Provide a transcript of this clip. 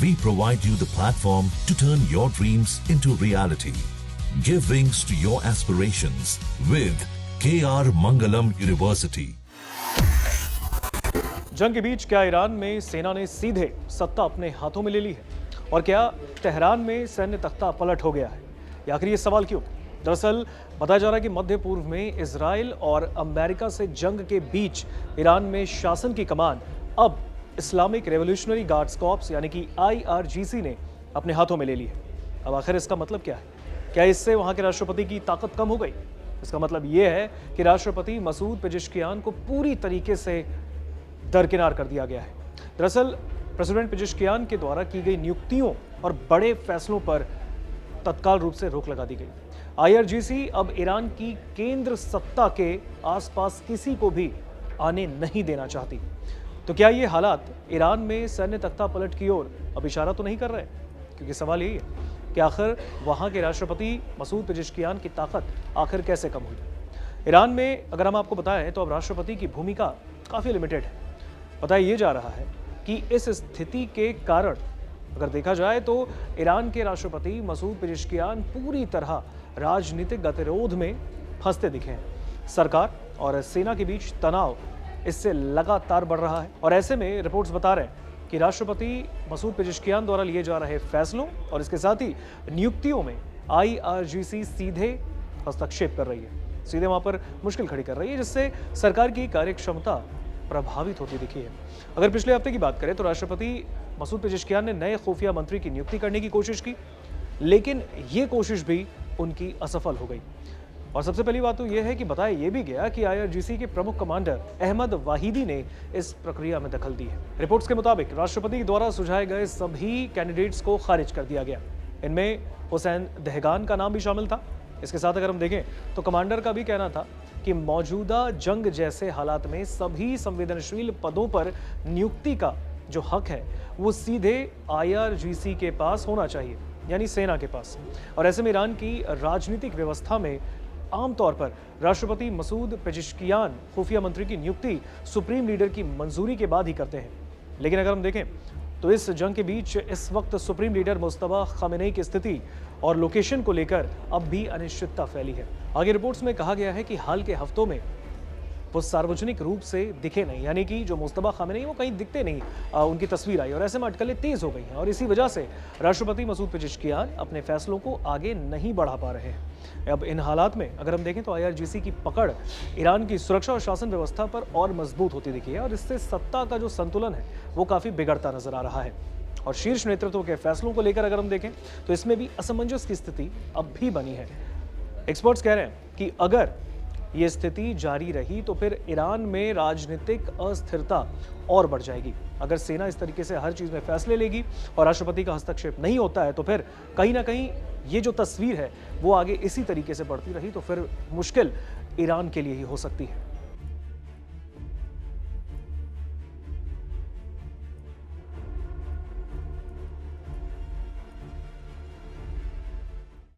we provide you the platform to turn your dreams into reality. Give wings to your aspirations with KR Mangalam University. जंग के बीच क्या Iran में सेना ने सीधे सत्ता अपने हाथों में ले ली है? और क्या तेहरान में सैन्य तख्ता पलट हो गया है? या आखिर ये सवाल क्यों? दरअसल बताया जा रहा है कि मध्य पूर्व में इजराइल और अमेरिका से जंग के बीच ईरान में शासन की कमान अब इस्लामिक रेवोल्यूशनरी गार्ड्स कॉर्प्स यानी कि IRGC ने अपने हाथों में ले ली है। अब आखिर इसका मतलब क्या है? क्या इससे वहां के राष्ट्रपति की ताकत कम हो गई? इसका मतलब यह है कि राष्ट्रपति मसूद पेजेश्कियान को पूरी तरीके से दरकिनार कर दिया गया है। दरअसल प्रेसिडेंट पेजेश्कियान के द्वारा की गई नियुक्तियों और बड़े फैसलों पर तत्काल रूप से रोक लगा दी गई। IRGC अब ईरान की केंद्र सत्ता के आसपास किसी को भी आने नहीं देना चाहती। तो क्या ये हालात ईरान में सैन्य तख्ता पलट की ओर अब इशारा तो नहीं कर रहे? क्योंकि सवाल यही है कि आखिर वहां के राष्ट्रपति मसूद पेजेश्कियान की ताकत आखिर कैसे कम हुई? ईरान में अगर हम आपको बताएं तो अब राष्ट्रपति की भूमिका काफी लिमिटेड है। बताया ये जा रहा है कि इस स्थिति के कारण अगर देखा जाए तो ईरान के राष्ट्रपति मसूद पेजेश्कियान पूरी तरह राजनीतिक गतिरोध में फंसते दिखे हैं। सरकार और सेना के बीच तनाव इससे लगातार बढ़ रहा है और ऐसे में रिपोर्ट्स बता रहे हैं कि राष्ट्रपति मसूद पेजेश्कियान द्वारा लिए जा रहे फैसलों और इसके साथ ही नियुक्तियों में IRGC सीधे हस्तक्षेप कर रही है, सीधे वहां पर मुश्किल खड़ी कर रही है, जिससे सरकार की कार्यक्षमता प्रभावित होती दिखी है। अगर पिछले हफ्ते की बात करें तो राष्ट्रपति मसूद पेजेश्कियान ने नए खुफिया मंत्री की नियुक्ति करने की कोशिश की, लेकिन ये कोशिश भी उनकी असफल हो गई। और सबसे पहली बात तो यह है कि बताया यह भी गया कि IRGC के प्रमुख कमांडर अहमद वाहिदी ने इस प्रक्रिया में दखल दी है। रिपोर्ट्स के मुताबिक राष्ट्रपति द्वारा सुझाए गए सभी कैंडिडेट्स को खारिज कर दिया गया। इनमें हुसैन दहगान का नाम भी शामिल था। इसके साथ अगर हम देखें तो कमांडर का भी कहना था कि मौजूदा जंग जैसे हालात में सभी संवेदनशील पदों पर नियुक्ति का जो हक है वो सीधे IRGC के पास होना चाहिए, यानी सेना के पास। और ऐसे में ईरान की राजनीतिक व्यवस्था में आमतौर पर राष्ट्रपति मसूद पेजेश्कियान खुफिया मंत्री की नियुक्ति सुप्रीम लीडर की मंजूरी के बाद ही करते हैं। लेकिन अगर हम देखें तो इस जंग के बीच इस वक्त सुप्रीम लीडर मुस्तफा खामेनेई की स्थिति और लोकेशन को लेकर अब भी अनिश्चितता फैली है। आगे रिपोर्ट्स में कहा गया है कि हाल के हफ्तों में वो सार्वजनिक रूप से दिखे नहीं, यानी कि जो मुस्तफा खामेनेई वो कहीं दिखते नहीं, उनकी तस्वीर आई और ऐसे में अटकलें तेज हो गई हैं और इसी वजह से राष्ट्रपति मसूद पेजेश्कियान अपने फैसलों को आगे नहीं बढ़ा पा रहे हैं। अब इन हालात में अगर हम देखें तो IRGC की पकड़ ईरान की सुरक्षा और शासन व्यवस्था पर और मजबूत होती दिखी है और इससे सत्ता का जो संतुलन है वो काफी बिगड़ता नजर आ रहा है। और शीर्ष नेतृत्व के फैसलों को लेकर अगर हम देखें तो इसमें भी असमंजस की स्थिति अब भी बनी है। एक्सपर्ट्स कह रहे हैं कि अगर ये स्थिति जारी रही तो फिर ईरान में राजनीतिक अस्थिरता और बढ़ जाएगी। अगर सेना इस तरीके से हर चीज में फैसले लेगी और राष्ट्रपति का हस्तक्षेप नहीं होता है तो फिर कहीं ना कहीं ये जो तस्वीर है वो आगे इसी तरीके से बढ़ती रही तो फिर मुश्किल ईरान के लिए ही हो सकती है।